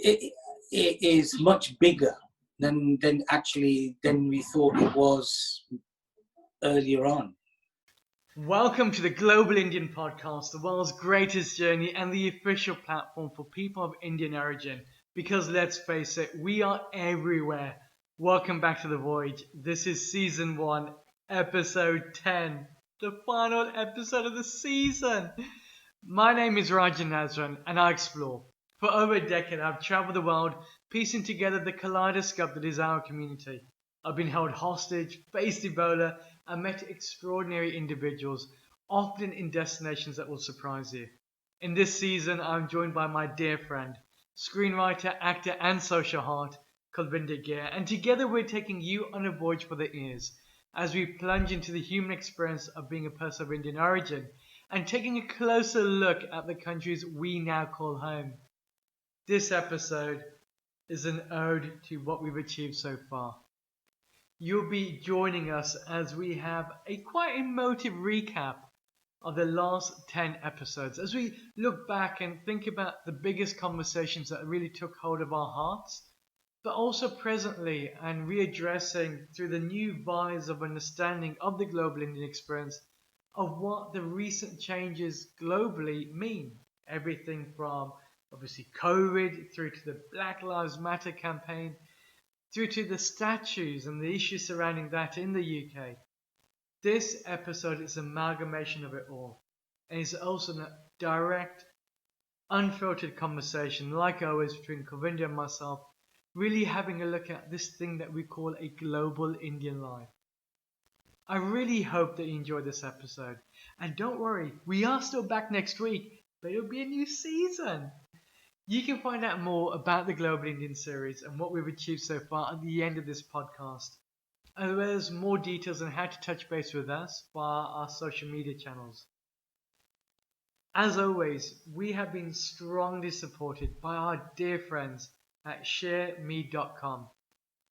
it is much bigger than we thought it was earlier on. Welcome to the Global Indian Podcast, the world's greatest journey and the official platform for people of Indian origin. Because let's face it, we are everywhere. Welcome back to the voyage. This is Season 1, Episode 10, the final episode of the season. My name is Rajan and I explore. For over a decade, I've traveled the world, piecing together the kaleidoscope that is our community. I've been held hostage, faced Ebola, and met extraordinary individuals, often in destinations that will surprise you. In this season, I'm joined by my dear friend, screenwriter, actor, and social heart, Kulvinder, and together we're taking you on a voyage for the ears as we plunge into the human experience of being a person of Indian origin and taking a closer look at the countries we now call home. This episode is an ode to what we've achieved so far. You'll be joining us as we have a quite emotive recap of the last 10 episodes, as we look back and think about the biggest conversations that really took hold of our hearts, but also presently and readdressing through the new vibes of understanding of the global Indian experience of what the recent changes globally mean. Everything from obviously COVID through to the Black Lives Matter campaign, through to the statues and the issues surrounding that in the UK. This episode is an amalgamation of it all, and it's also a direct, unfiltered conversation, like always, between Kulvinder and myself, really having a look at this thing that we call a global Indian life. I really hope that you enjoyed this episode, and don't worry, we are still back next week, but it'll be a new season. You can find out more about the Global Indian series and what we've achieved so far at the end of this podcast, as well as more details on how to touch base with us via our social media channels. As always, we have been strongly supported by our dear friends at ShareMe.com.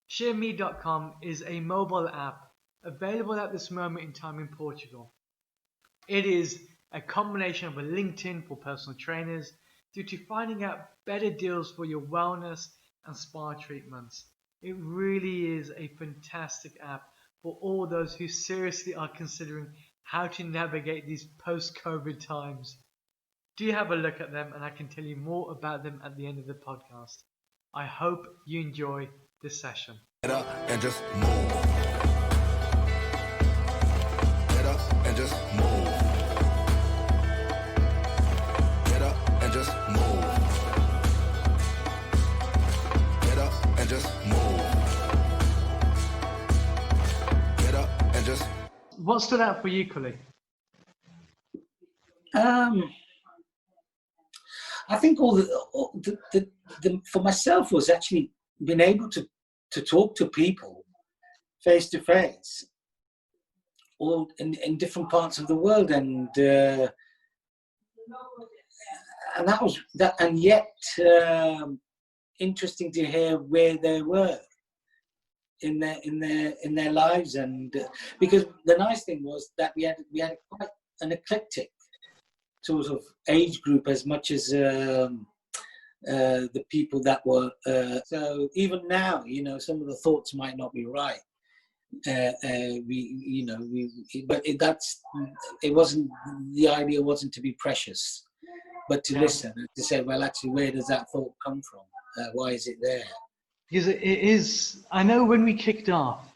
ShareMe.com is a mobile app available at this moment in time in Portugal. It is a combination of a LinkedIn for personal trainers, due to finding out better deals for your wellness and spa treatments. It really is a fantastic app for all those who seriously are considering how to navigate these post-COVID times. Do have a look at them, and I can tell you more about them at the end of the podcast. I hope you enjoy this session. Get up and just move. Get up and just move. Get up and just move. Get up and just move. Get up and just. What stood out for you, Kuli? I think all the for myself was actually being able to talk to people face to face, all in different parts of the world, and that was that, and yet interesting to hear where they were in their lives, and because the nice thing was that we had quite an eclectic sort of age group as much as the people that were so even now, some of the thoughts might not be right, but it wasn't, the idea wasn't to be precious, but to listen and to say, well, actually, where does that thought come from? Why is it there? Because it is, I know when we kicked off,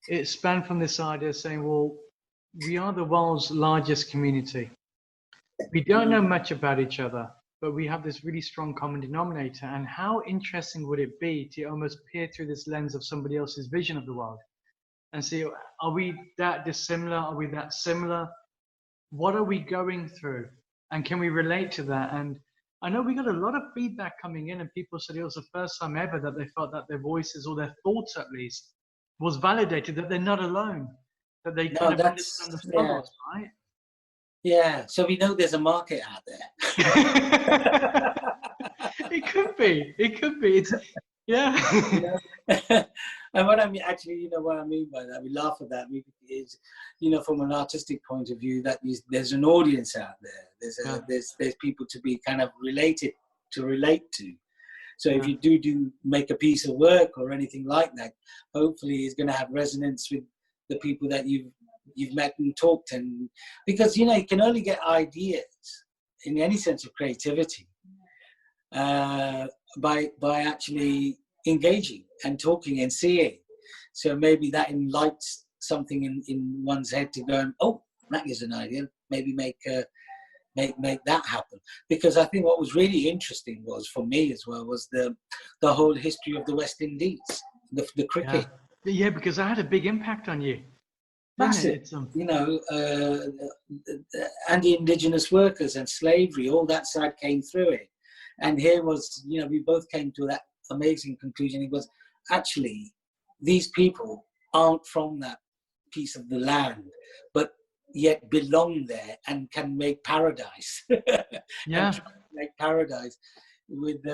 it spanned from this idea of saying, well, we are the world's largest community. We don't know much about each other, but we have this really strong common denominator. And how interesting would it be to almost peer through this lens of somebody else's vision of the world and see, are we that dissimilar? Are we that similar? What are we going through? And can we relate to that? And I know we got a lot of feedback coming in, and people said it was the first time ever that they felt that their voices, or their thoughts at least, was validated, that they're not alone, that they kind of understand the struggles, right? Yeah, so we know there's a market out there. It could be. It's, yeah. And what I mean, actually, what I mean by that, we laugh at that, is, from an artistic point of view, that there's an audience out there. There's people to be kind of relate to. So if you do make a piece of work or anything like that, hopefully it's going to have resonance with the people that you've met and talked. And because, you can only get ideas in any sense of creativity by actually engaging and talking and seeing. So maybe that enlightens something in one's head to go, oh, that is an idea. Maybe make that happen. Because I think what was really interesting was, for me as well, was the whole history of the West Indies, the cricket. Yeah, because that had a big impact on you. Massive. And the indigenous workers and slavery, all that side came through it. And here was, we both came to that amazing conclusion. It was actually, these people aren't from that piece of the land, but yet belong there and can make paradise. Make paradise with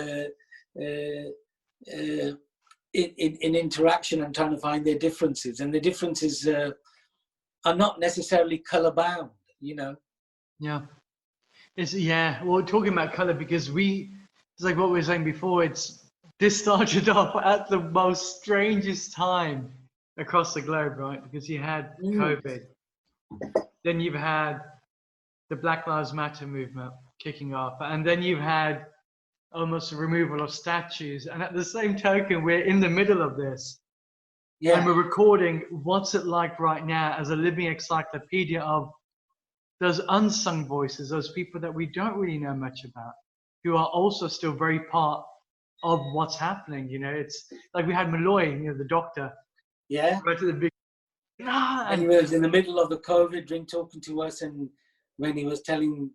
in interaction and trying to find their differences. And the differences are not necessarily color bound, Yeah. Well, talking about color, because it's like what we were saying before, this started off at the most strangest time across the globe, right? Because you had COVID, then you've had the Black Lives Matter movement kicking off, and then you've had almost a removal of statues. And at the same token, we're in the middle of this. Yeah. And we're recording what's it like right now as a living encyclopedia of those unsung voices, those people that we don't really know much about, who are also still very part of what's happening. It's like we had Malloy, the doctor. Yeah. Right to the big. And he was in the middle of the COVID drink talking to us, and when he was telling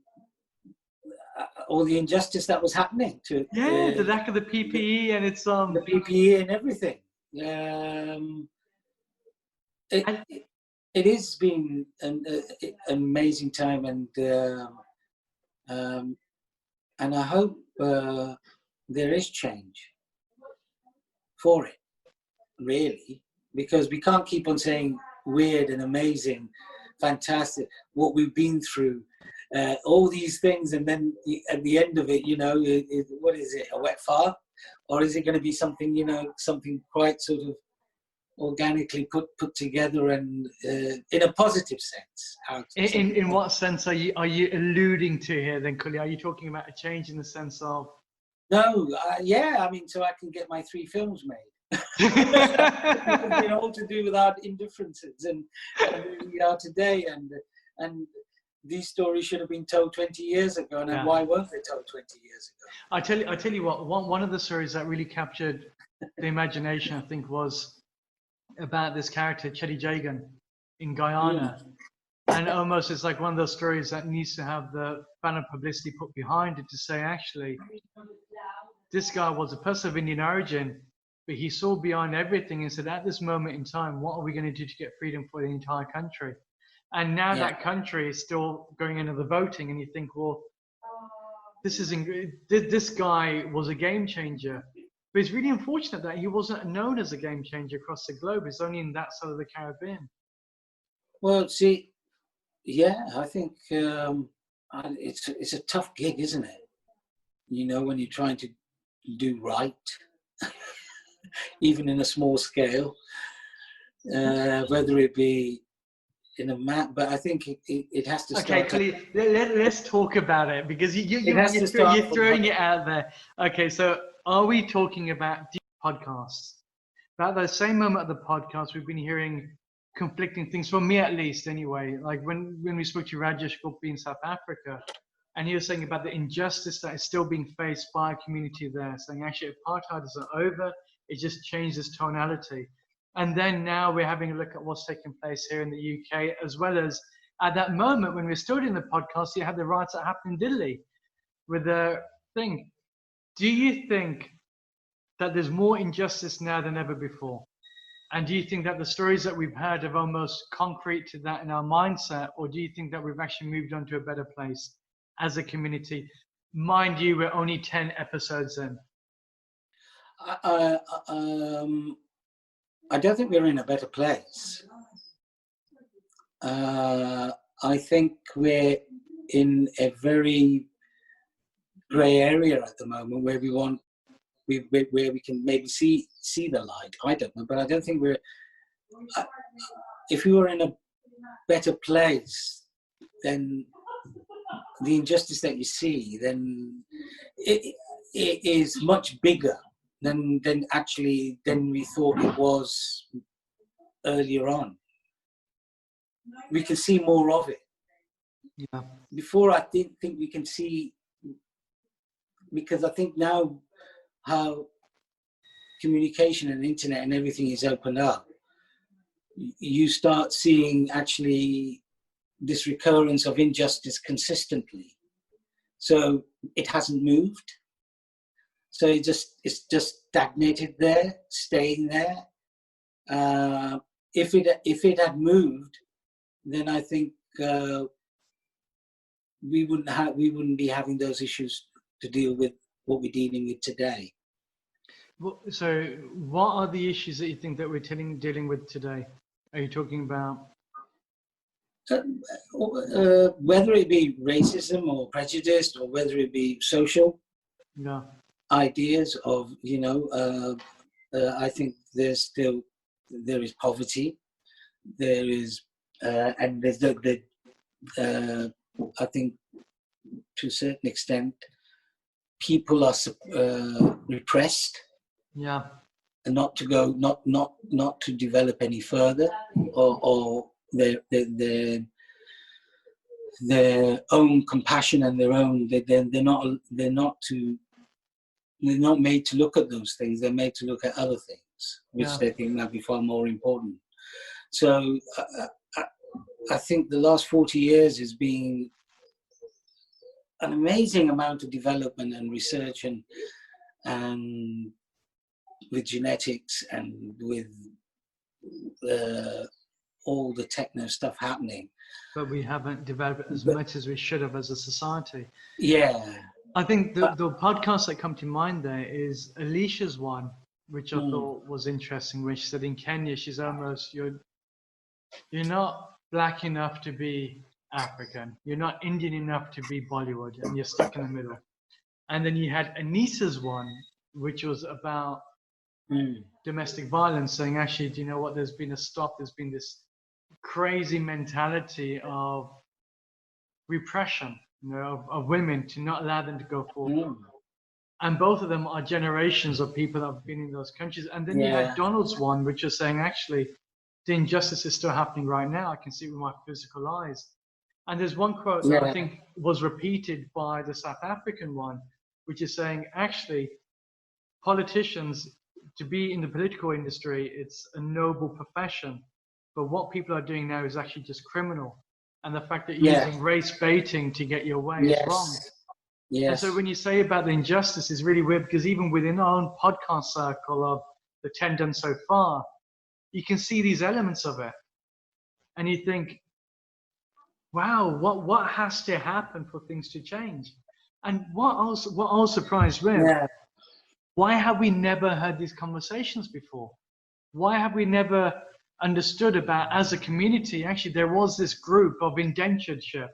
all the injustice that was happening to the lack of the PPE and it's the PPE and everything. It has been an amazing time, and I hope there is change for it, really, because we can't keep on saying weird and amazing, fantastic, what we've been through, all these things, and then at the end of it, what is it, a wet fart? Or is it going to be something, something quite sort of organically put together and in a positive sense? In what sense are you alluding to here then, Kulli? Are you talking about a change in the sense of? No, so I can get my 3 films made. All to do with our indifferences and who we are today, and these stories should have been told 20 years ago, and why weren't they told 20 years ago? I tell you what, one of the stories that really captured the imagination, I think, was about this character Chetty Jagan in Guyana. And almost it's like one of those stories that needs to have the fan of publicity put behind it to say, actually, this guy was a person of Indian origin, but he saw beyond everything and said, at this moment in time, what are we going to do to get freedom for the entire country? And now that country is still going into the voting, and you think, well, this guy was a game changer. But it's really unfortunate that he wasn't known as a game changer across the globe. It's only in that side of the Caribbean. Well, see, I think it's a tough gig, isn't it? When you're trying to do right, even in a small scale, whether it be in a map, but I think it has to start. Okay, let's talk about it, because you're throwing it out there. Okay, so are we talking about podcasts? About the same moment of the podcast, we've been hearing conflicting things, for me at least anyway. Like when we spoke to Rajesh Gupta in South Africa, and he was saying about the injustice that is still being faced by a community there, saying actually apartheid isn't over, it just changes tonality. And then now we're having a look at what's taking place here in the UK, as well as at that moment when we're still doing the podcast, you had the riots that happened in Delhi with the thing. Do you think that there's more injustice now than ever before? And do you think that the stories that we've heard have almost concreted that in our mindset, or do you think that we've actually moved on to a better place as a community? Mind you, we're only 10 episodes in. I don't think we're in a better place. I think we're in a very grey area at the moment, where we want where we can maybe see the light. I don't know, but I don't think we're. If we were in a better place, then the injustice that you see, then it is much bigger than we thought it was earlier on. We can see more of it. Yeah. Before, I didn't think we can see, because I think now how communication and internet and everything is opened up, you start seeing actually this recurrence of injustice consistently. So it hasn't moved. So it's just stagnated there, staying there. If it had moved, then I think we wouldn't be having those issues to deal with what we're dealing with today. So, what are the issues that you think that we're dealing with today? Are you talking about? Whether it be racism or prejudice, or whether it be social ideas of, I think there is poverty, there is, and there's I think to a certain extent, people are repressed. Yeah. And not to develop any further, or their own compassion and their own. They're not made to look at those things. They're made to look at other things, which they think might be far more important. So I think the last 40 years has been an amazing amount of development and research and with genetics and with all the techno stuff happening. But we haven't developed as much as we should have as a society. Yeah. I think the podcast that come to mind there is Alicia's one, which I thought was interesting, where she said in Kenya, she's almost, you're not black enough to be African, you're not Indian enough to be Bollywood, and you're stuck in the middle. And then you had Anissa's one, which was about domestic violence, saying, actually, do you know what, there's been this crazy mentality of repression, of women, to not allow them to go forward. And both of them are generations of people that have been in those countries. And then you had Donald's one, which is saying, actually, the injustice is still happening right now. I can see it with my physical eyes. And there's one quote that I think was repeated by the South African one, which is saying, actually, politicians, to be in the political industry, it's a noble profession. But what people are doing now is actually just criminal. And the fact that you're using race baiting to get your way is wrong. Yes. And so when you say about the injustice, it's really weird, because even within our own podcast circle of the 10 done so far, you can see these elements of it. And you think, wow, what has to happen for things to change? And what I was surprised with, why have we never had these conversations before? Why have we never understood about, as a community, actually there was this group of indentureship,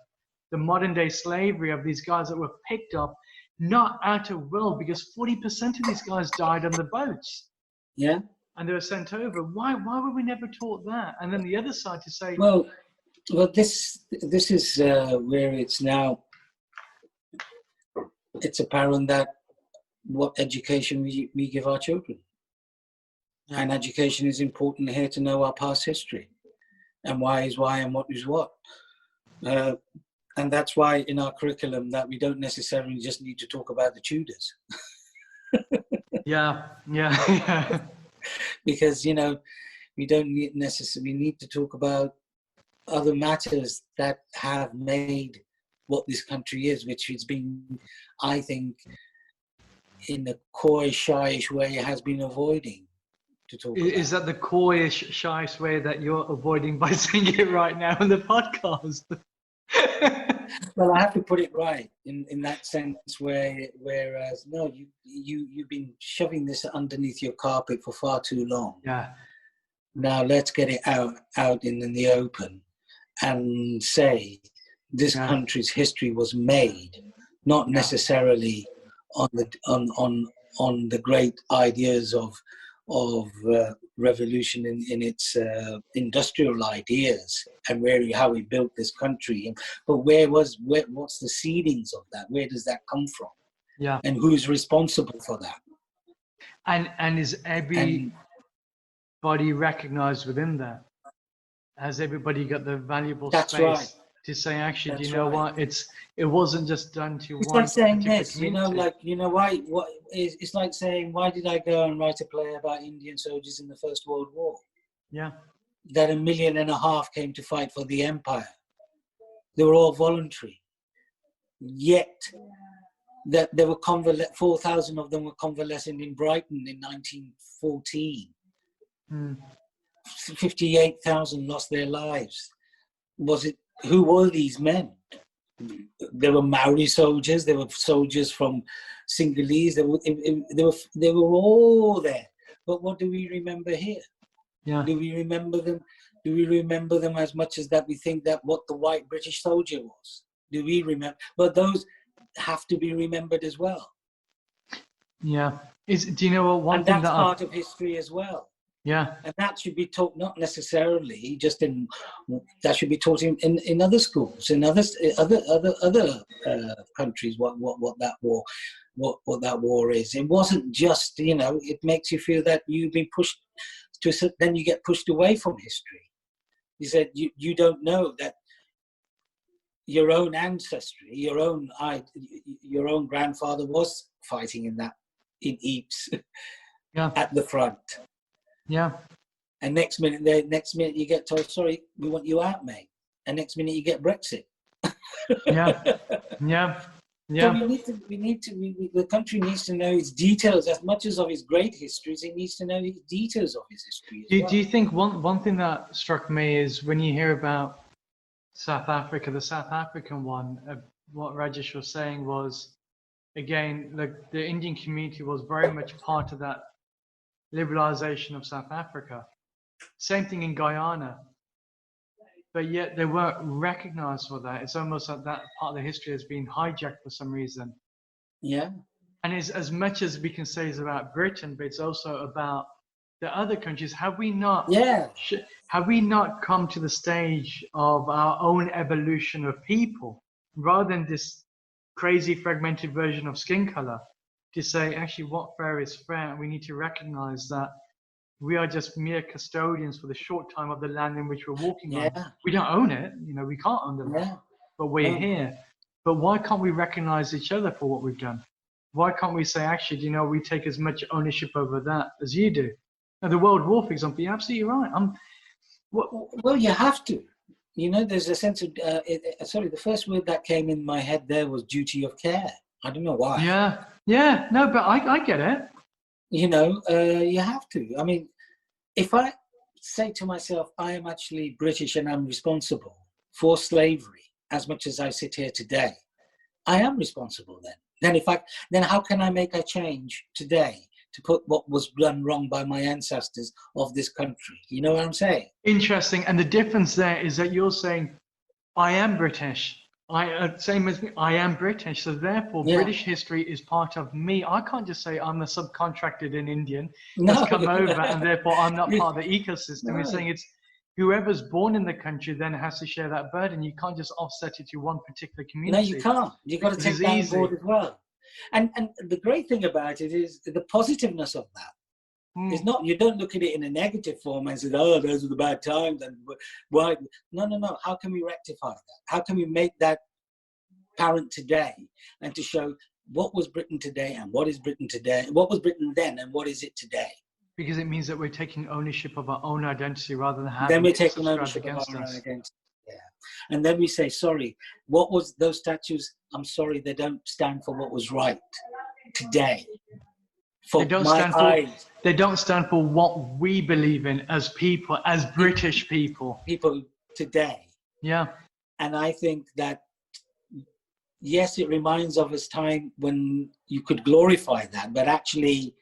the modern day slavery of these guys that were picked up, not out of will, because 40% of these guys died on the boats. Yeah. And they were sent over. Why were we never taught that? And then the other side to say, well, this is where it's now. It's apparent that what education we give our children, and education is important here to know our past history, and why is why and what is what. And that's why in our curriculum that we don't necessarily just need to talk about the Tudors. Yeah. Because, we don't necessarily need to talk about other matters that have made what this country is, which has been, I think, in a coy, shyish way, has been avoiding to talk about. Is that the coyish, shyish way that you're avoiding by saying it right now in the podcast? Well, I have to put it right in that sense, whereas no, you've been shoving this underneath your carpet for far too long. Yeah. Now let's get it out in the open and say this country's history was made, not necessarily on on the great ideas of revolution in its industrial ideas and how we built this country. But what's the seedings of that? Where does that come from? Yeah. And who's responsible for that? And is everybody recognized within that? Has everybody got the valuable That's space right. to say, actually, That's do you know right. what? It wasn't just done to It's one like saying particular this, community. it's like saying, why did I go and write a play about Indian soldiers in the First World War? Yeah. That 1.5 million came to fight for the empire. They were all voluntary. Yet, that there were 4,000 of them were convalescent in Brighton in 1914. 58,000 lost their lives. Who were these men? There were Maori soldiers. There were soldiers from Sinhalese. They were all there. But what do we remember here? Yeah. Do we remember them? Do we remember them as much as that we think that what the white British soldier was? Do we remember? But those have to be remembered as well. Yeah. Do you know what? And that's part of history as well. Yeah. And that should be taught not necessarily just that should be taught in other schools, in other countries. What that war is. It wasn't just, it makes you feel that you've been pushed then you get pushed away from history. You said you don't know that your own ancestry, your own grandfather was fighting in Ypres at the front. Yeah. And next minute you get told, sorry, we want you out, mate. And next minute you get Brexit. Yeah. Yeah. Yeah. So the country needs to know its details as much as of its great histories. It needs to know the details of its history. Do you think one thing that struck me is when you hear about South Africa, the South African one, what Rajesh was saying was, again, the Indian community was very much part of that liberalization of South Africa. Same thing in Guyana. But yet they weren't recognized for that. It's almost like that part of the history has been hijacked for some reason. Yeah. And it's as much as we can say is about Britain, but it's also about the other countries. Have we not? Yeah. Have we not come to the stage of our own evolution of people, rather than this crazy fragmented version of skin color, to say actually what fair is fair, and we need to recognize that we are just mere custodians for the short time of the land in which we're walking on. We don't own it, we can't own the land, but we're here. But why can't we recognize each other for what we've done? Why can't we say, actually, we take as much ownership over that as you do? Now, the World War, for example, you're absolutely right. Well, you have to. There's a sense of, the first word that came in my head there was duty of care. I don't know why. Yeah, no, but I get it. You have to. I mean, if I say to myself, I am actually British and I'm responsible for slavery as much as I sit here today, I am responsible then. Then how can I make a change today to put what was done wrong by my ancestors of this country? You know what I'm saying? Interesting. And the difference there is that you're saying, I am British. Same as me, I am British. So therefore, British history is part of me. I can't just say I'm a subcontracted in Indian that's come over and therefore I'm not part of the ecosystem. No. You're saying it's whoever's born in the country then has to share that burden. You can't just offset it to one particular community. No, you can't. You've got to take that on board as well. And the great thing about it is the positiveness of that. It's not, you don't look at it in a negative form and say, oh, those are the bad times and why? No. How can we rectify that? How can we make that apparent today and to show what was Britain today and what is Britain today, what was Britain then and what is it today? Because it means that we're taking ownership of our own identity rather than having then we're taking ownership of our own identity. Yeah. And then we say, sorry, what was those statues? I'm sorry, they don't stand for what was right today. They don't stand for what we believe in as people, as British people. People today. Yeah. And I think that, yes, it reminds of us time when you could glorify that, but actually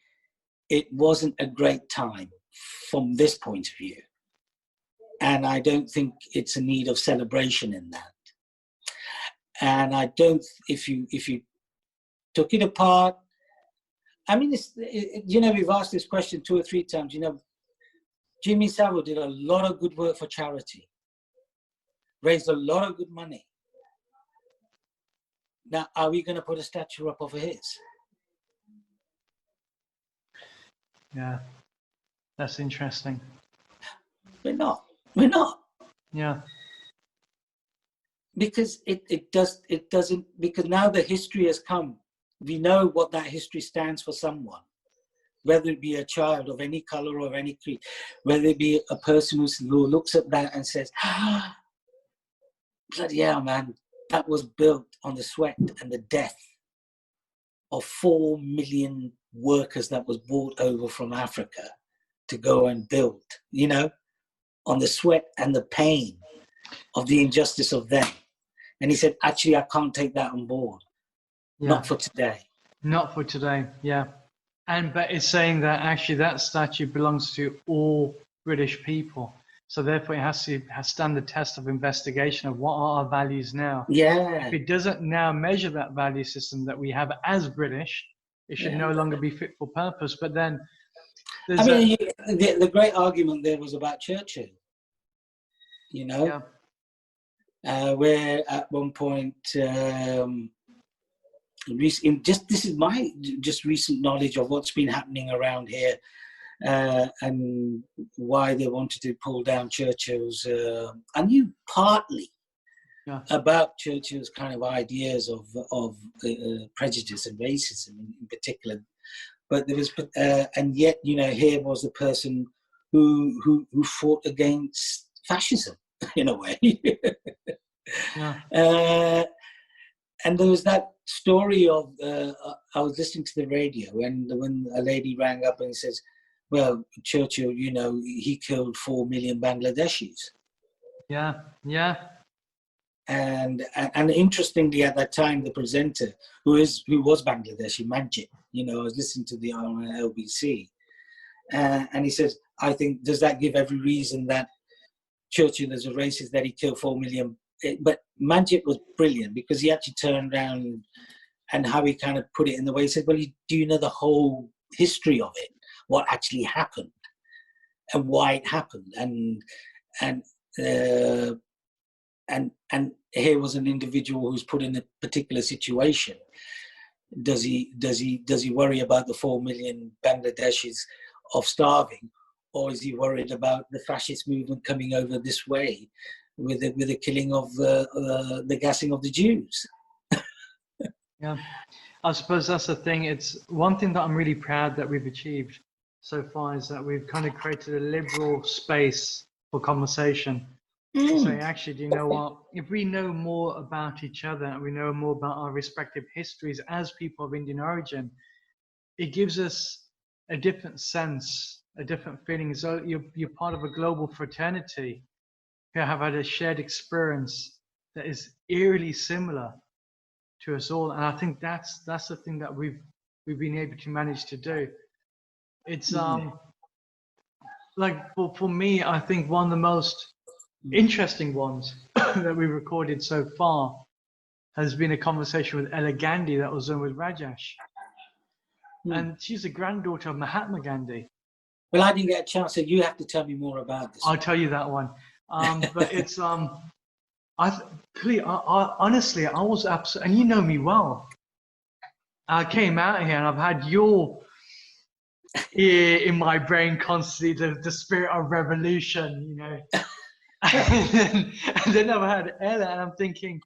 it wasn't a great time from this point of view. And I don't think it's a need of celebration in that. And I don't, if you took it apart, I mean, we've asked this question 2 or 3 times. Jimmy Savile did a lot of good work for charity, raised a lot of good money. Now, are we going to put a statue up of his? Yeah, that's interesting. We're not. We're not. Yeah. Because it doesn't, because now the history has come. We know what that history stands for someone, whether it be a child of any color or any creed, whether it be a person who looks at that and says, bloody hell, man, that was built on the sweat and the death of 4 million workers that was brought over from Africa to go and build, on the sweat and the pain of the injustice of them. And he said, actually, I can't take that on board. Yeah. Not for today. Not for today, yeah. But it's saying that actually that statue belongs to all British people. So therefore it has to stand the test of investigation of what are our values now. Yeah. If it doesn't now measure that value system that we have as British, it should no longer be fit for purpose. But then there's the great argument there was about Churchill, Yeah. Where at one point, this is my just recent knowledge of what's been happening around here, and why they wanted to pull down Churchill's. I knew partly about Churchill's kind of ideas of prejudice and racism in particular, but there was, and yet here was the person who fought against fascism in a way. Yeah. And there was that story of I was listening to the radio when a lady rang up and says, well, Churchill, he killed 4 million Bangladeshis. Yeah, yeah. And interestingly, at that time, the presenter, who was Bangladeshi, Majid, I was listening to the on LBC, and he says, I think, does that give every reason that Churchill is a racist, that he killed 4 million? But Majid was brilliant because he actually turned around and how he kind of put it in the way he said, well, do you know the whole history of it, what actually happened and why it happened? And here was an individual who's put in a particular situation. Does he worry about the 4 million Bangladeshis of starving, or is he worried about the fascist movement coming over this way with the killing of the gassing of the Jews? Yeah, I suppose that's the thing. It's one thing that I'm really proud that we've achieved so far is that we've kind of created a liberal space for conversation. So actually, do you know what? If we know more about each other and we know more about our respective histories as people of Indian origin, it gives us a different sense, a different feeling. So you're part of a global fraternity who have had a shared experience that is eerily similar to us all, and I think that's the thing that we've been able to manage to do. It's like for me, I think one of the most interesting ones that we recorded so far has been a conversation with Ella Gandhi that was done with Rajesh, and she's the granddaughter of Mahatma Gandhi. Well, I didn't get a chance, so you have to tell me more about this. I'll tell you that one. But it's honestly, I was absolutely, and you know me well. I came out here and I've had your ear in my brain constantly, the spirit of revolution, and then I've had Ella, and I'm thinking,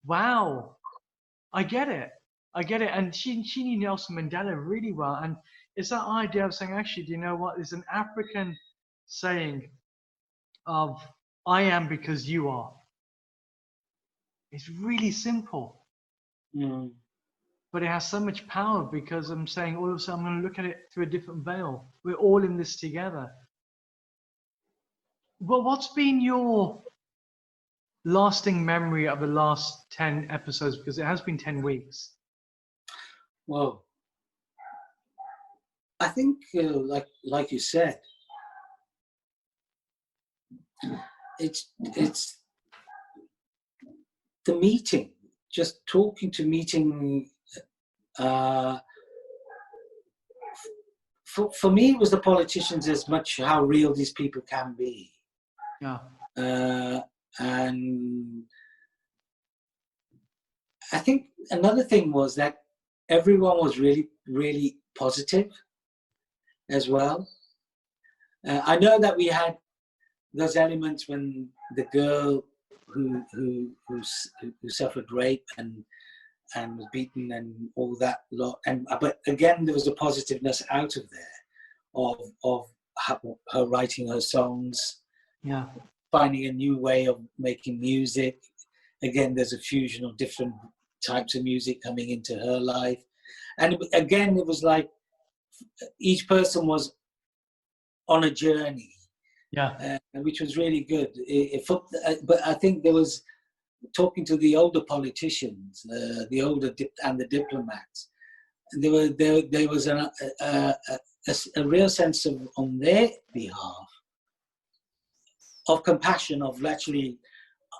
wow, I get it. And she knew Nelson Mandela really well, and it's that idea of saying, actually, do you know what? There's an African saying of I am because you are. It's really simple, but it has so much power because I'm saying all of a sudden I'm going to look at it through a different veil. We're all in this together. Well, what's been your lasting memory of the last 10 episodes? Because it has been 10 weeks. Well, I think, like you said, it's the meeting, just meeting for me, it was the politicians as much how real these people can be. Yeah. And I think another thing was that everyone was really, really positive as well. I know that we had those elements when the girl who suffered rape and was beaten and all that lot, but again there was a positiveness out of there of her writing her songs, Yeah. finding a new way of making music. Again, there's a fusion of different types of music coming into her life, and again it was like each person was on a journey. Yeah. Which was really good. But I think there was, talking to the older politicians, the older and the diplomats, there was a real sense of, on their behalf, of compassion, of actually,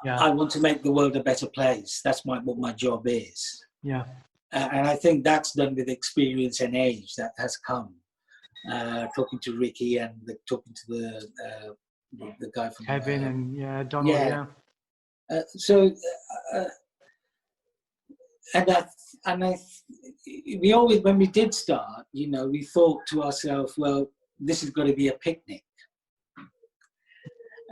I want to make the world a better place. That's what my job is. Yeah. And I think that's done with experience and age that has come. Talking to Ricky and talking to the guy from Kevin and Donald. Yeah. We always, when we did start, we thought to ourselves, well, this is going to be a picnic,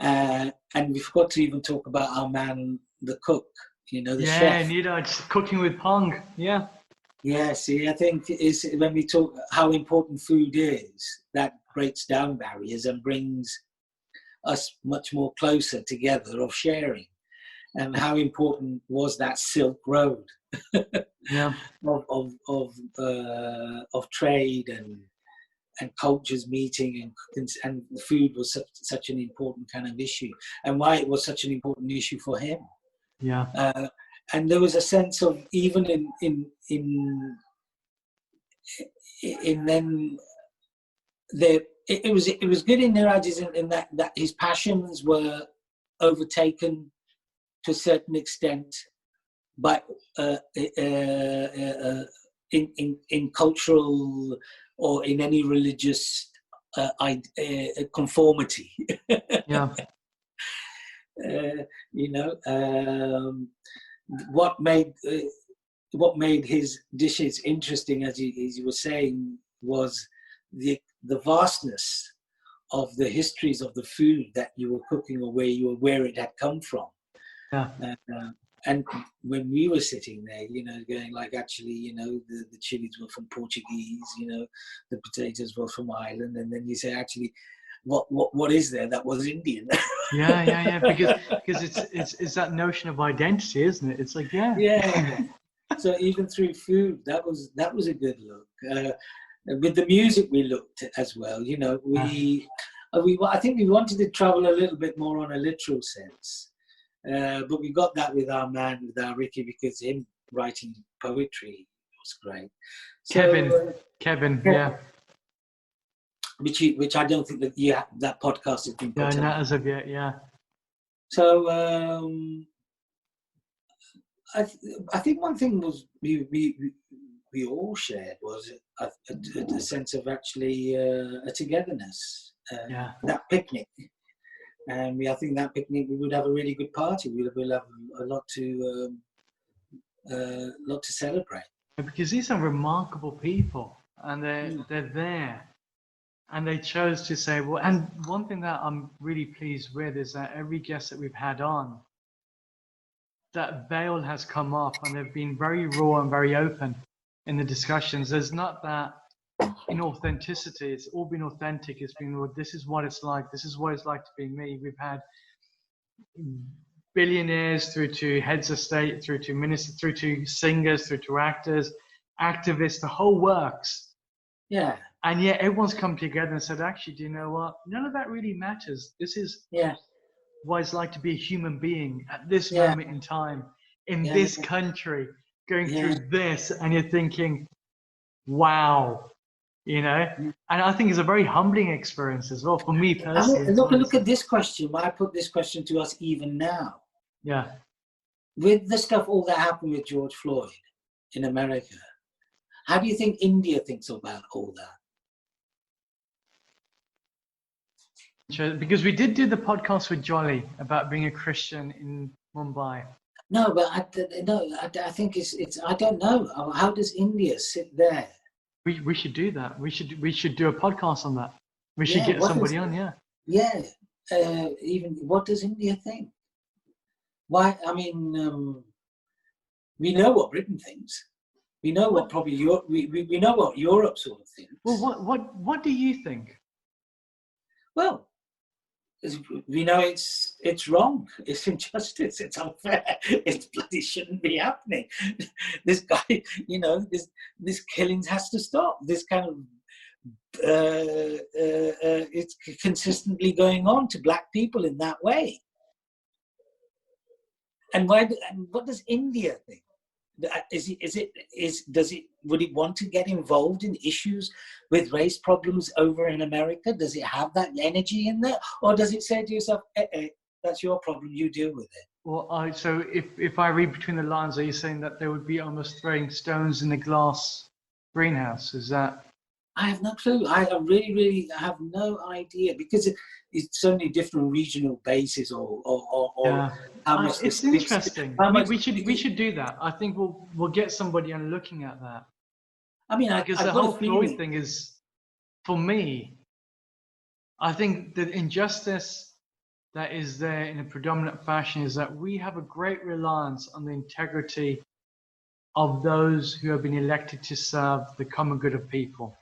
and we forgot to even talk about our man, the cook, the chef. Yeah, just cooking with Pong. Yeah. Yeah, see, I think is when we talk how important food is, that breaks down barriers and brings us much more closer together of sharing. And how important was that Silk Road Yeah. of trade and cultures meeting, and food was such an important kind of issue, and why it was such an important issue for him. Yeah. And there was a sense of, even in then there, it was good in Niraj in that his passions were overtaken to a certain extent by in cultural or in any religious conformity. Yeah. What made his dishes interesting, as he was saying, was the vastness of the histories of the food that you were cooking, or where it had come from. Yeah. And when we were sitting there, going like, actually, the chilies were from Portuguese, the potatoes were from Ireland, and then you say, actually, what is there that was Indian? Yeah. Because it's that notion of identity, isn't it? It's like, yeah. So even through food, that was a good look. With the music, we looked as well. I think we wanted to travel a little bit more on a literal sense, but we got that with our Ricky, because him writing poetry was great. So, Kevin, yeah. Which I don't think that podcast has been put Yeah, on. not as of yet, yeah. So I think one thing was we all shared was a sense of actually a togetherness. That picnic, and I think that picnic we would have a really good party. We'll have a lot to celebrate. Because these are remarkable people, and they're there. And they chose to say, well, and one thing that I'm really pleased with is that every guest that we've had on, that veil has come off, and they've been very raw and very open in the discussions. There's not that inauthenticity. It's all been authentic. It's been, well, this is what it's like. This is what it's like to be me. We've had billionaires through to heads of state, through to ministers, through to singers, through to actors, activists, the whole works. Yeah. And yet everyone's come together and said, actually, do you know what? None of that really matters. This is what it's like to be a human being at this moment in time, in this country, going through this. And you're thinking, wow, And I think it's a very humbling experience as well, for me personally. Look at this question. I put this question to us even now. Yeah. With the stuff, all that happened with George Floyd in America, how do you think India thinks about all that? Because we did do the podcast with Jolly about being a Christian in Mumbai. No, but I think it's. I don't know. How does India sit there? We should do that. We should do a podcast on that. We should get somebody on. Yeah. Yeah. Even what does India think? Why? I mean, we know what Britain thinks. We know what probably Europe. We know what Europe sort of thinks. Well, what do you think? Well, we know it's wrong. It's injustice. It's unfair. It bloody shouldn't be happening. This guy, this killings has to stop. This kind of it's consistently going on to black people in that way. And what does India think? Would it want to get involved in issues with race problems over in America? Does it have that energy in there? Or does it say to yourself, that's your problem, you deal with it? Well, so if I read between the lines, are you saying that they would be almost throwing stones in the glass greenhouse? Is that? I have no clue. I really have no idea, because it's so many different regional bases or how much it's interesting. We should do that. I think we'll get somebody on looking at that. I mean, because the whole Floyd thing is, for me, I think the injustice that is there in a predominant fashion is that we have a great reliance on the integrity of those who have been elected to serve the common good of people.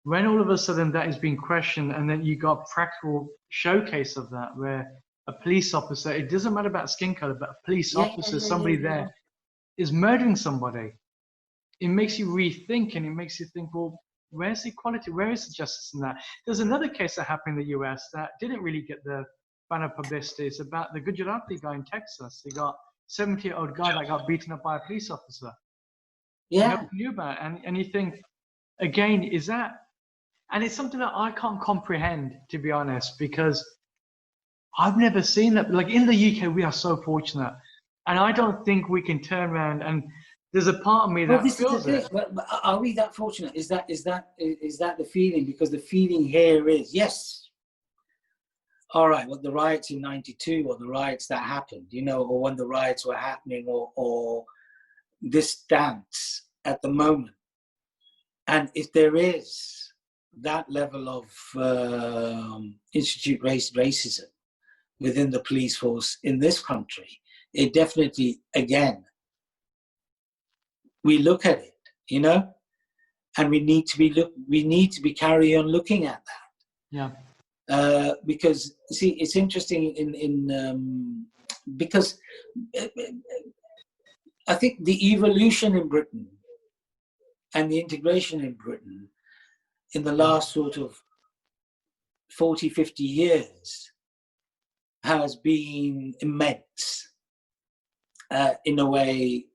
When all of a sudden that is being questioned, and then you got practical showcase of that, where a police officer, it doesn't matter about skin color, but a police officer, somebody there is murdering somebody. It makes you rethink, and it makes you think, well, where's the equality? Where is the justice in that? There's another case that happened in the US that didn't really get the banner publicity. It's about the Gujarati guy in Texas. He got 70-year-old guy that got beaten up by a police officer. Yeah. Nobody knew about it. And you think, again, is that? And it's something that I can't comprehend, to be honest, because I've never seen that. Like in the UK, we are so fortunate. And I don't think we can turn around, and there's a part of me that feels it. But are we that fortunate? Is that the feeling? Because the feeling here is, yes, all right, well, the riots in 92 or the riots that happened, or when the riots were happening, or this stance at the moment. And if there is that level of institute racism within the police force in this country, it definitely, again, we look at it, and we need to be carry on looking at that. Yeah. Because see, it's interesting because I think the evolution in Britain and the integration in Britain in the last sort of 40, 50 years has been immense in a way.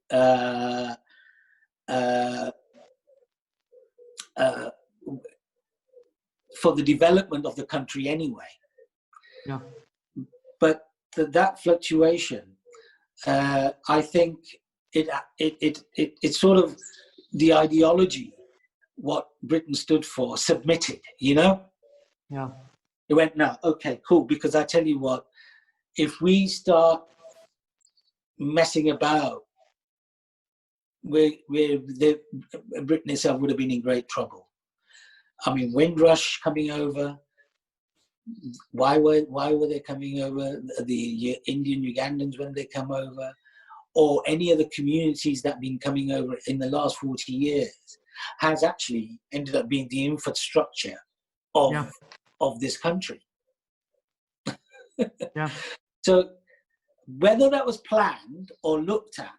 For the development of the country anyway. Yeah. But that fluctuation, I think it's sort of the ideology, what Britain stood for, submitted, Yeah. It went, no, okay, cool, because I tell you what, if we start messing about, Britain itself would have been in great trouble. I mean, Windrush coming over, why were they coming over? The Indian Ugandans, when they come over, or any other communities that have been coming over in the last 40 years, has actually ended up being the infrastructure of this country. Yeah. So whether that was planned or looked at,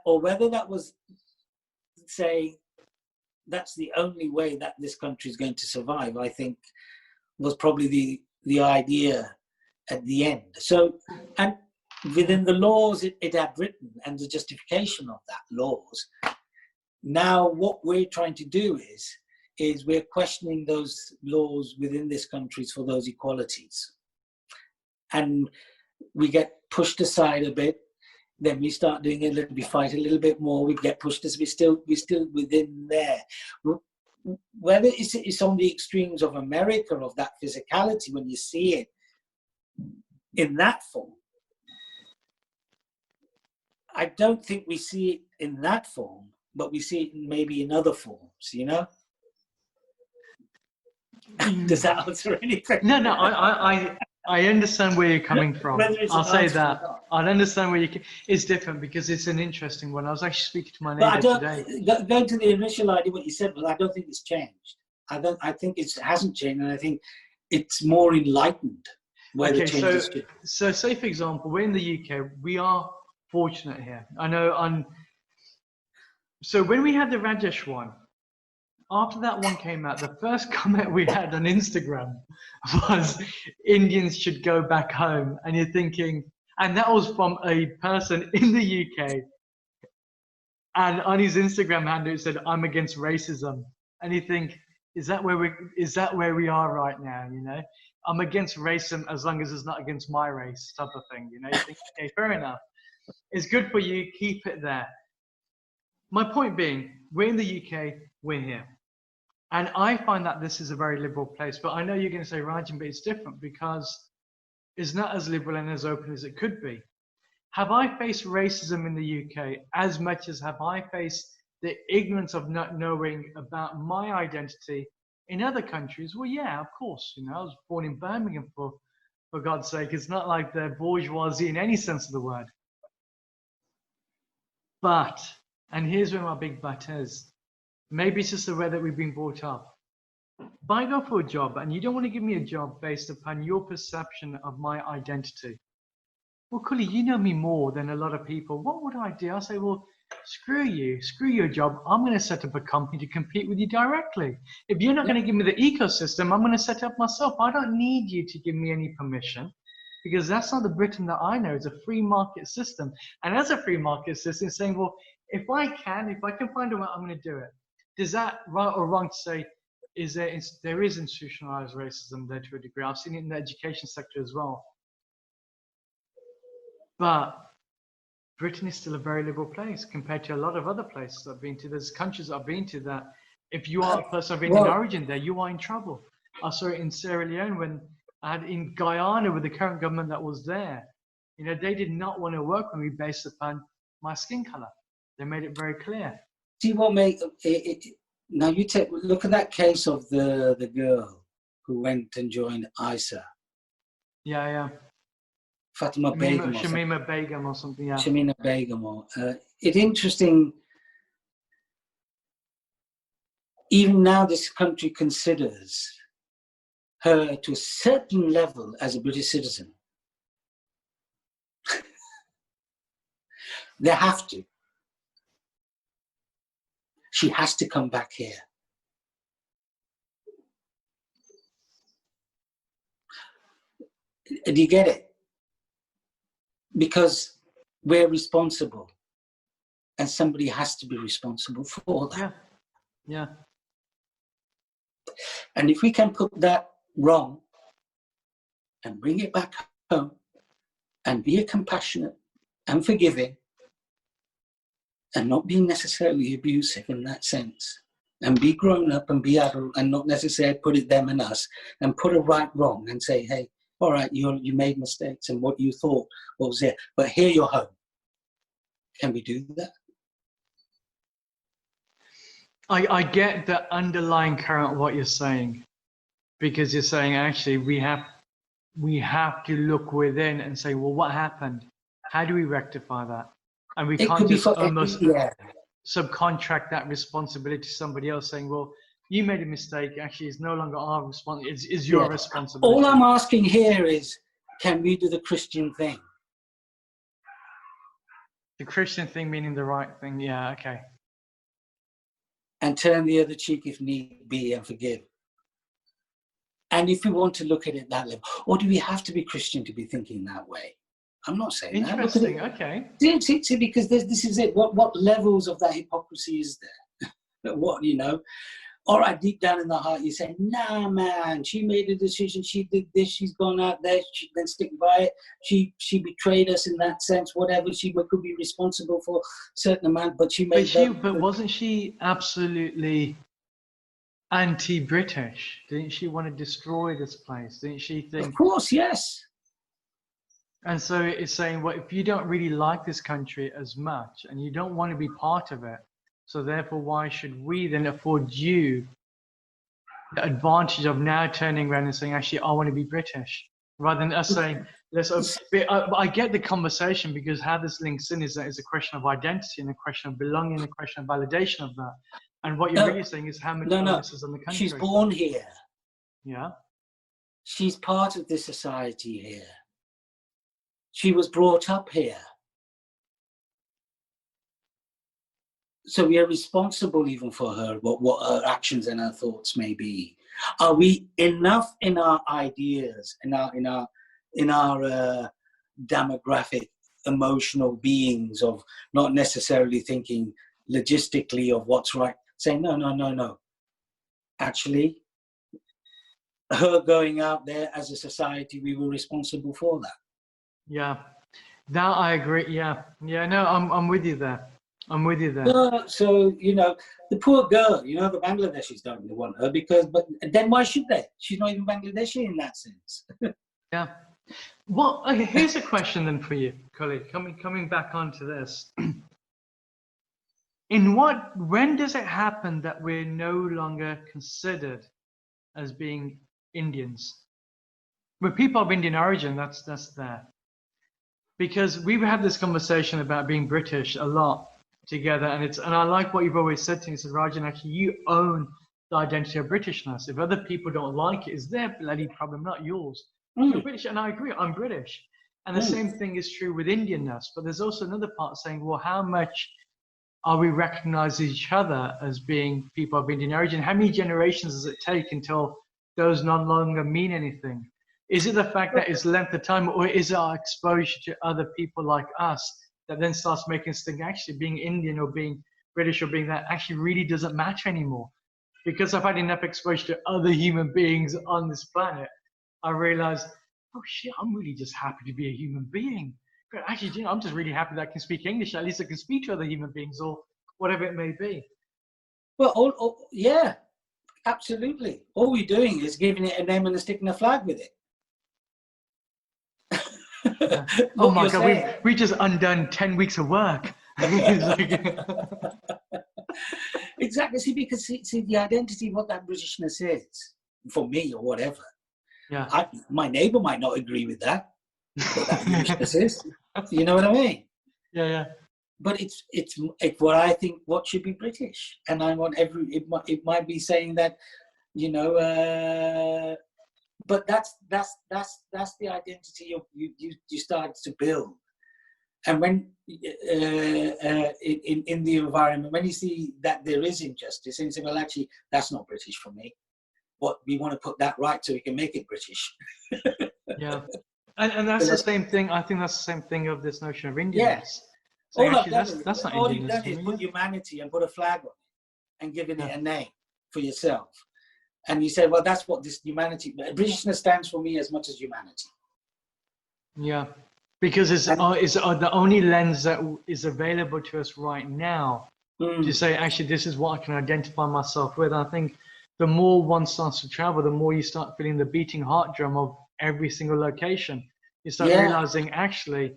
or whether that was, say, that's the only way that this country is going to survive, I think was probably the idea at the end. So, and within the laws it had written and the justification of that laws, now what we're trying to do is we're questioning those laws within this country for those equalities. And we get pushed aside a bit, then we start doing a little, we fight a little bit more, we get pushed as we're still within there. whether it's on the extremes of America, of that physicality, when you see it in that form, I don't think we see it in that form, but we see it maybe in other forms, you know? Does that answer anything? No, I understand where you're coming from. I'll say that. I understand where it's different because it's an interesting one. I was actually speaking to my neighbour today. Going to the initial idea, what you said, but I don't think it's changed. I think it hasn't changed, and I think it's more enlightened. Okay, so say for example, we're in the UK. We are fortunate here. I know. So when we had the Rajesh one, after that one came out, the first comment we had on Instagram was Indians should go back home. And you're thinking, and that was from a person in the UK. And on his Instagram handle, it said, "I'm against racism." And you think, is that where we are right now? You know, I'm against racism as long as it's not against my race, type of thing. You know, you think, okay, fair enough. It's good for you. Keep it there. My point being, we're in the UK, we're here. And I find that this is a very liberal place, but I know you're going to say, Rajan, but it's different because it's not as liberal and as open as it could be. Have I faced racism in the UK as much as have I faced the ignorance of not knowing about my identity in other countries? Well, yeah, of course. You know, I was born in Birmingham, for God's sake. It's not like the bourgeoisie in any sense of the word. But, and here's where my big but is, maybe it's just the way that we've been brought up. If I go for a job and you don't want to give me a job based upon your perception of my identity, well, Kuli, you know me more than a lot of people. What would I do? I'll say, well, screw you, screw your job. I'm going to set up a company to compete with you directly. If you're not going to give me the ecosystem, I'm going to set it up myself. I don't need you to give me any permission because that's not the Britain that I know. It's a free market system. And as a free market system, it's saying, well, if I can find a way, I'm going to do it. Is that right or wrong to say there is institutionalized racism there to a degree? I've seen it in the education sector as well. But Britain is still a very liberal place compared to a lot of other places I've been to. There's countries I've been to that if you are a person of Indian origin there, you are in trouble. I saw it in Sierra Leone when I had in Guyana with the current government that was there. You know, they did not want to work with me based upon my skin color. They made it very clear. See what make it now? You look at that case of the girl who went and joined ISA. Yeah. Fatima Begum. Shamima Begum or something. Yeah. Shamima Begum. It's interesting. Even now, this country considers her to a certain level as a British citizen. They have to. She has to come back here. Do you get it? Because we're responsible and somebody has to be responsible for that. Yeah. And if we can put that wrong and bring it back home and be compassionate and forgiving and not being necessarily abusive in that sense, and be grown up and be adult and not necessarily put it them and us, and put a right wrong and say, hey, all right, you made mistakes and what you thought was there, but here you're home. Can we do that? I get the underlying current of what you're saying, because you're saying actually we have to look within and say, well, what happened? How do we rectify that? And we can't just almost subcontract that responsibility to somebody else, saying, well, you made a mistake. Actually, it's no longer our responsibility. It's your responsibility. All I'm asking here is, can we do the Christian thing? The Christian thing meaning the right thing. Yeah, okay. And turn the other cheek if need be and forgive. And if we want to look at it that level, or do we have to be Christian to be thinking that way? I'm not saying interesting. that. Okay. See, because this is it. What levels of that hypocrisy is there? What, you know? All right, deep down in the heart, you say, nah, man, she made a decision. She did this. She's gone out there. She then stick by it. She betrayed us in that sense. Whatever, she could be responsible for a certain amount, but she made. But wasn't she absolutely anti-British? Didn't she want to destroy this place? Didn't she think? Of course, yes. And so it's saying, well, if you don't really like this country as much and you don't want to be part of it, so therefore, why should we then afford you the advantage of now turning around and saying, actually, I want to be British, rather than us saying, I get the conversation, because how this links in is that it's a question of identity and a question of belonging and a question of validation of that. And what you're really saying is how much onus is on the country. She's born here. Yeah. She's part of this society here. She was brought up here. So we are responsible even for her, what her actions and her thoughts may be. Are we enough in our ideas, in our demographic, emotional beings of not necessarily thinking logistically of what's right, saying, no. Actually, her going out there as a society, we were responsible for that. Yeah, that I agree. Yeah, no, I'm with you there. So, the poor girl, the Bangladeshis don't want her but then why should they? She's not even Bangladeshi in that sense. Yeah. Well, okay, here's a question then for you, colleague, coming back onto this. When does it happen that we're no longer considered as being Indians? We're people of Indian origin, that's there. Because we've had this conversation about being British a lot together, and I like what you've always said to me. You said, Rajan, actually, you own the identity of Britishness. If other people don't like it, it's their bloody problem, not yours. You're British, and I agree, I'm British. And the same thing is true with Indianness. But there's also another part saying, well, how much are we recognizing each other as being people of Indian origin? How many generations does it take until those no longer mean anything? Is it the fact that it's length of time, or is it our exposure to other people like us that then starts making us think actually being Indian or being British or being that actually really doesn't matter anymore? Because I've had enough exposure to other human beings on this planet, I realized, oh shit, I'm really just happy to be a human being. But actually, I'm just really happy that I can speak English. At least I can speak to other human beings or whatever it may be. Well, yeah, absolutely. All we're doing is giving it a name and sticking a flag with it. Yeah. Oh my God, we just undone 10 weeks of work. Exactly. See, because the identity, what that Britishness is, for me or whatever. Yeah. My neighbour might not agree with that, what that Britishness is. You know what I mean? Yeah. But it's what I think what should be British, and I want it might be saying that, but that's the identity you start to build. And when in the environment, when you see that there is injustice, and you say, well, actually, that's not British for me. What we want to put that right so we can make it British. Yeah, and that's the same thing. I think that's the same thing of this notion of Indianness. Yes. So All actually, that's not all you've done Indianness. is put humanity and put a flag on it and giving it a name for yourself. And you say, well, that's what this humanity, Britishness stands for me as much as humanity. Yeah, because it's the only lens that is available to us right now to say, actually, this is what I can identify myself with. And I think the more one starts to travel, the more you start feeling the beating heart drum of every single location. You start realizing, actually,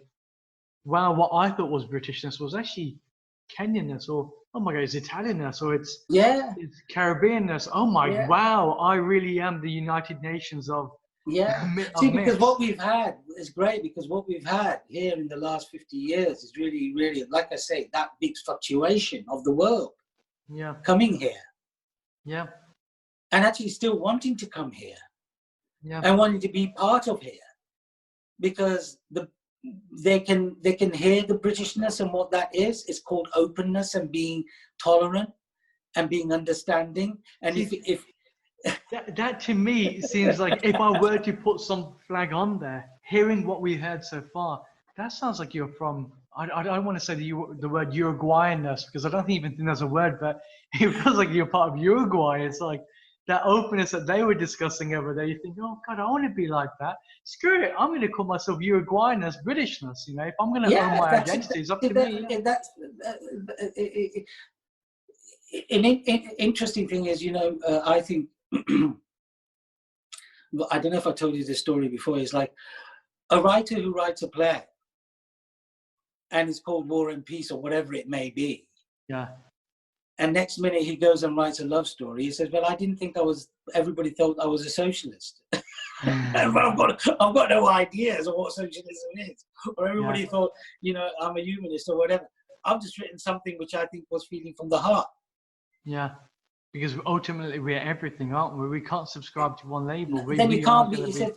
wow, what I thought was Britishness was actually Kenyanness, or oh my God, it's Italianness, or it's Caribbeanness. Oh my, wow, I really am the United Nations of See, because what we've had is great, because what we've had here in the last 50 years is really, really, like I say, that big fluctuation of the world coming here. Yeah. And actually still wanting to come here. Yeah. And wanting to be part of here. Because they can hear the Britishness and what that is. It's called openness and being tolerant and being understanding. And if that to me seems like, if I were to put some flag on there, hearing what we heard so far, that sounds like you're from, I don't want to say the word Uruguayanness, because I don't even think there's a word, but it feels like you're part of Uruguay. It's like that openness that they were discussing over there. You think, oh God, I want to be like that. Screw it, I'm going to call myself Uruguayanness, Britishness. If I'm going to own my identity, it's up to me. interesting thing is, I think, I don't know if I told you this story before, it's like a writer who writes a play and it's called War and Peace or whatever it may be. Yeah. And next minute he goes and writes a love story. He says, well, I didn't think everybody thought I was a socialist. And I've got no ideas of what socialism is. Or everybody thought, I'm a humanist or whatever. I've just written something which I think was feeling from the heart. Yeah. Because ultimately we're everything, aren't we? We can't subscribe to one label. Then you can't be. He said,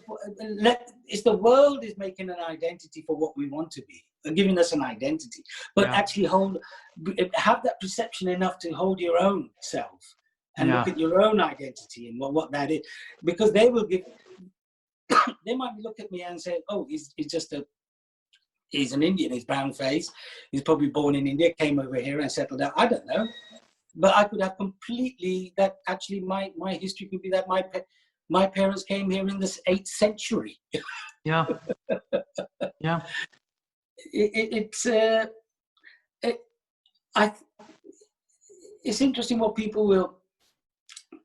it's the world is making an identity for what we want to be, giving us an identity. But actually have that perception enough to hold your own self and look at your own identity and what that is. Because they will give, they might look at me and say, oh, he's an Indian, he's brown face, he's probably born in India, came over here and settled down. I don't know. But I could have completely, that actually my history could be that my parents came here in the 8th century. Yeah. Yeah. It's interesting what people will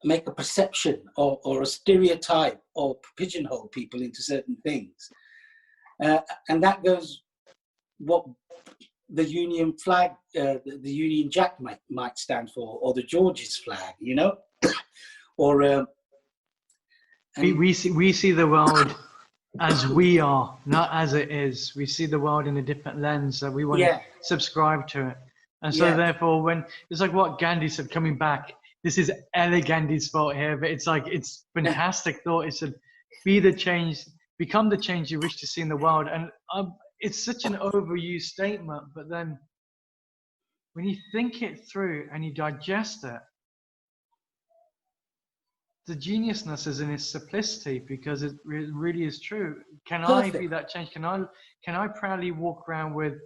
make a perception or a stereotype or pigeonhole people into certain things. And that goes what the Union flag, the Union Jack might stand for, or the George's flag, or we see the world as we are, not as it is. We see the world in a different lens that we want to subscribe to it, and so therefore, when it's like what Gandhi said, coming back, this is Ella Gandhi's fault here, but it's like it's fantastic thought. It said, "Be the change, become the change you wish to see in the world," and it's such an overused statement, but then when you think it through and you digest it, the geniusness is in its simplicity, because it really is true. Can I be that change? Can I proudly walk around with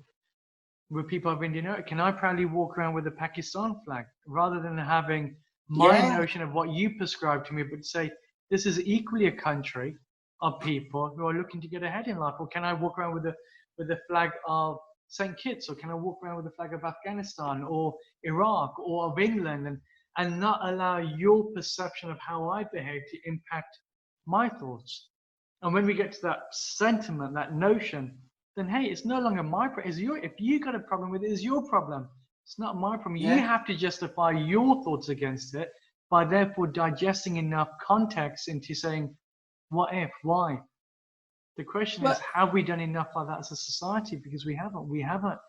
people of Indian origin? Can I proudly walk around with the Pakistan flag, rather than having my notion of what you prescribe to me, but say this is equally a country of people who are looking to get ahead in life? Or can I walk around with the flag of St. Kitts, or can I walk around with the flag of Afghanistan or Iraq or of England, and not allow your perception of how I behave to impact my thoughts? And when we get to that sentiment, that notion, then hey, it's no longer my problem. If you got a problem with it, it's your problem. It's not my problem. You have to justify your thoughts against it by therefore digesting enough context into saying, what if, why? The question is, have we done enough like that as a society? Because we haven't. We haven't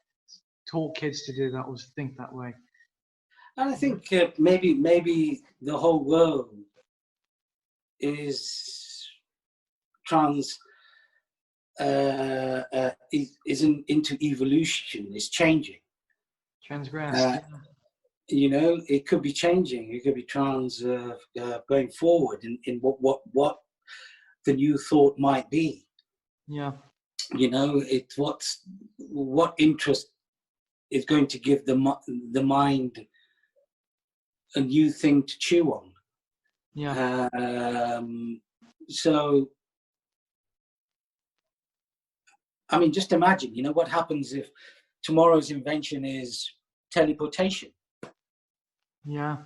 taught kids to do that or to think that way. And I think maybe the whole world is into evolution. It's changing. Transgressed. It could be changing. It could be going forward in what the new thought might be. Yeah. It's what interest is going to give the mind a new thing to chew on. Yeah. So, I mean, just imagine, what happens if tomorrow's invention is teleportation? Yeah.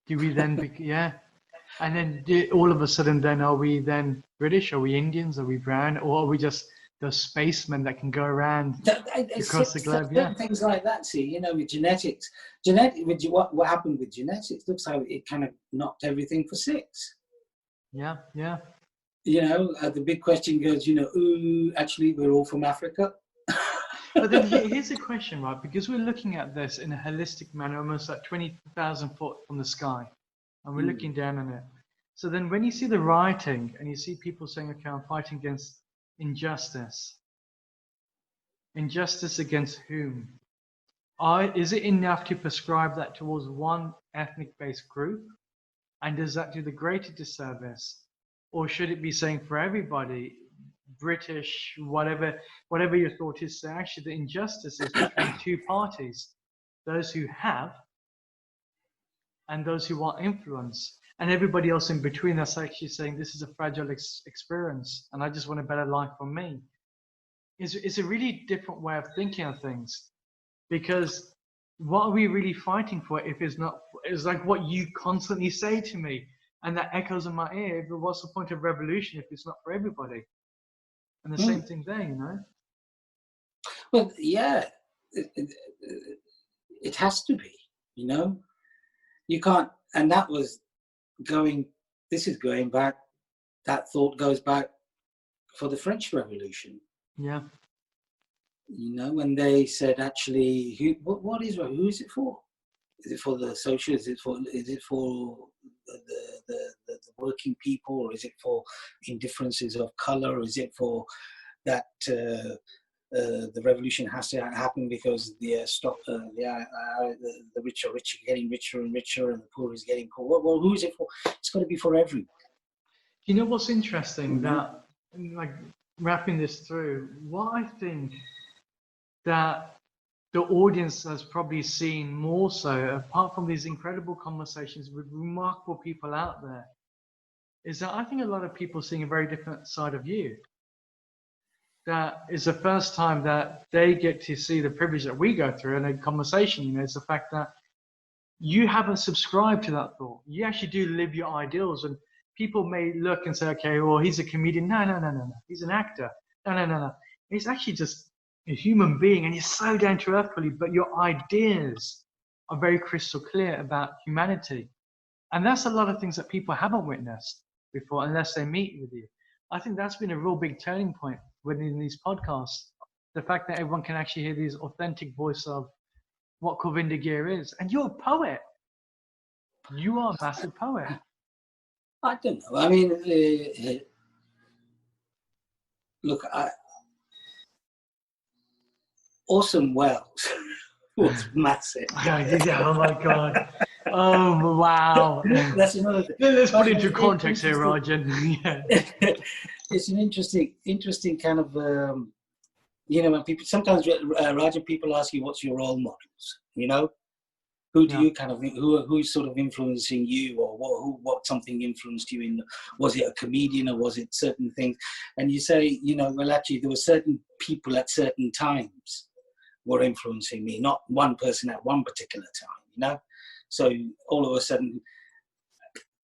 Do we then and then all of a sudden, then are we then British? Are we Indians? Are we brown? Or are we just those spacemen that can go around across the globe? Yeah, things like that. See, with genetics, what happened with genetics? Looks like it kind of knocked everything for six. Yeah, yeah. The big question goes, actually, we're all from Africa. But then here's a question, right? Because we're looking at this in a holistic manner, almost like 20,000 foot from the sky, and we're looking down on it. So then when you see the writing and you see people saying, okay, I'm fighting against injustice against whom? Is it enough to prescribe that towards one ethnic-based group? And does that do the greater disservice? Or should it be saying for everybody, British, whatever your thought is, so actually the injustice is between two parties, those who have and those who want influence, and everybody else in between that's actually saying this is a fragile experience and I just want a better life for me. It's a really different way of thinking of things, because what are we really fighting for if it's not? It's like what you constantly say to me, and that echoes in my ear. What's the point of revolution if it's not for everybody? And the same thing there, you know. Well, yeah, it has to be. You know, you can't. And that was going. This is going back. That thought goes back for the French Revolution. Yeah. You know, when they said, actually, what is who is it for? Is it for the social? Is it for the working people, or is it for indifferences of color? Or is it for that the revolution has to happen because the rich are getting richer and richer, and the poor is getting poor? Well, who is it for? It's got to be for everyone. You know what's interesting? Mm-hmm. That, like, wrapping this through, what I think that the audience has probably seen more so, apart from these incredible conversations with remarkable people out there, is that I think a lot of people are seeing a very different side of you. That is the first time that they get to see the privilege that we go through in a conversation. You know, it's the fact that you haven't subscribed to that thought. You actually do live your ideals, and people may look and say, okay, well, he's a comedian. No. He's an actor. No. He's actually just a human being, and you're so down to earth, but your ideas are very crystal clear about humanity. And that's a lot of things that people haven't witnessed before unless they meet with you. I think that's been a real big turning point within these podcasts. The fact that everyone can actually hear these authentic voice of what Kulvinder Gear is. And you're a poet. You are a massive poet. I don't know. I mean, look, Orson Welles was massive. Oh my God. Oh, wow. That's another thing. Let's put into context here, Rajan. Yeah. It's an interesting kind of, you know, when people, sometimes, Rajan, people ask you, what's your role models, you know? Who do you kind of, who's sort of influencing you, or what something influenced you in? Was it a comedian, or was it certain things? And you say, you know, well, actually, there were certain people at certain times were influencing me, not one person at one particular time, you know? So all of a sudden,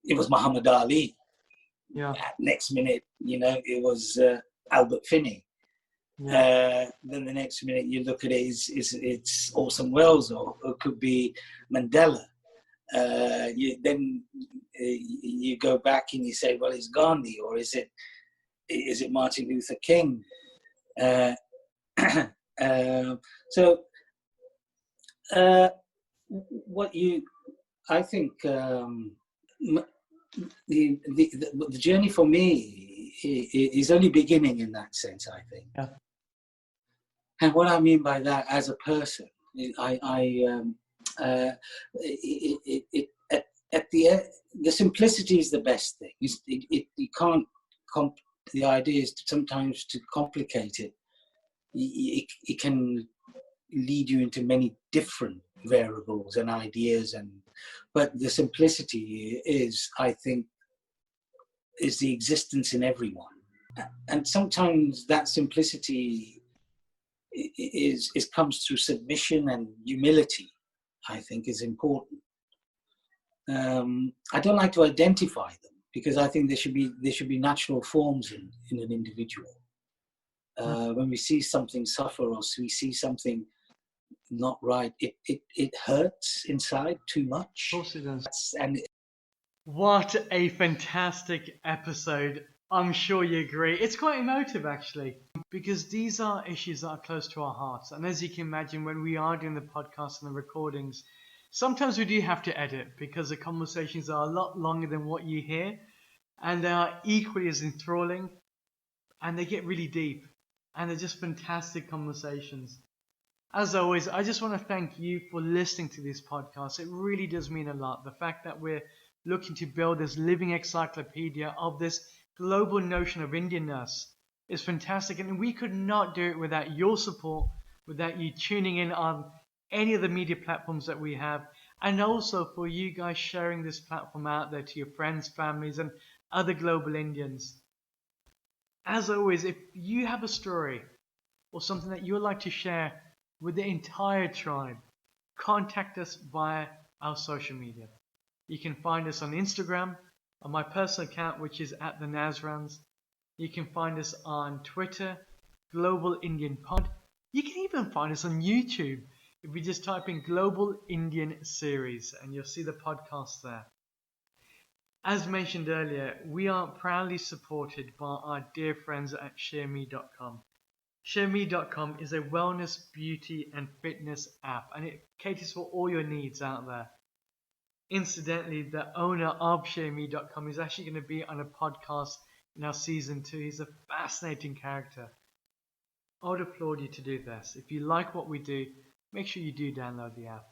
it was Muhammad Ali. Yeah. Next minute, you know, it was Albert Finney. Yeah. Then the next minute you look at it, it's Orson Welles, or it could be Mandela. Then you go back and you say, well, it's Gandhi, or is it Martin Luther King? I think the journey for me is only beginning in that sense, I think. Yeah. And what I mean by that, as a person, the simplicity is the best thing. You can't the idea is sometimes to complicate it. It can lead you into many different variables and ideas, but the simplicity is, I think, is the existence in everyone. And sometimes that simplicity comes through submission, and humility, I think, is important. I don't like to identify them, because I think there should be natural forms in an individual. When we see something suffer, or we see something not right, it hurts inside too much. Of course it does. And what a fantastic episode. I'm sure you agree. It's quite emotive, actually, because these are issues that are close to our hearts. And as you can imagine, when we are doing the podcast and the recordings, sometimes we do have to edit, because the conversations are a lot longer than what you hear, and they are equally as enthralling, and they get really deep, and they're just fantastic conversations. As always, I just want to thank you for listening to this podcast. It really does mean a lot. The fact that we're looking to build this living encyclopedia of this global notion of Indianness is fantastic. And we could not do it without your support, without you tuning in on any of the media platforms that we have, and also for you guys sharing this platform out there to your friends, families, and other global Indians. As always, if you have a story or something that you would like to share with the entire tribe, contact us via our social media. You can find us on Instagram, on my personal account, which is at the Nazrans. You can find us on Twitter, Global Indian Pod. You can even find us on YouTube if you just type in Global Indian Series, and you'll see the podcast there. As mentioned earlier, we are proudly supported by our dear friends at ShareMe.com. ShareMe.com is a wellness, beauty and fitness app, and it caters for all your needs out there. Incidentally, the owner of ShareMe.com is actually going to be on a podcast in our season 2. He's a fascinating character. I would applaud you to do this. If you like what we do, make sure you do download the app.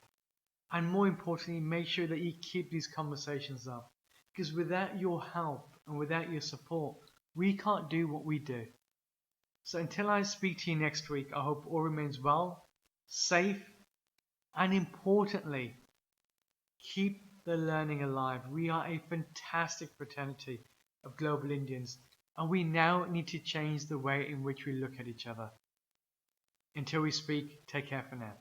And more importantly, make sure that you keep these conversations up. Because without your help and without your support, we can't do what we do. So until I speak to you next week, I hope all remains well, safe, and importantly, keep the learning alive. We are a fantastic fraternity of global Indians, and we now need to change the way in which we look at each other. Until we speak, take care for now.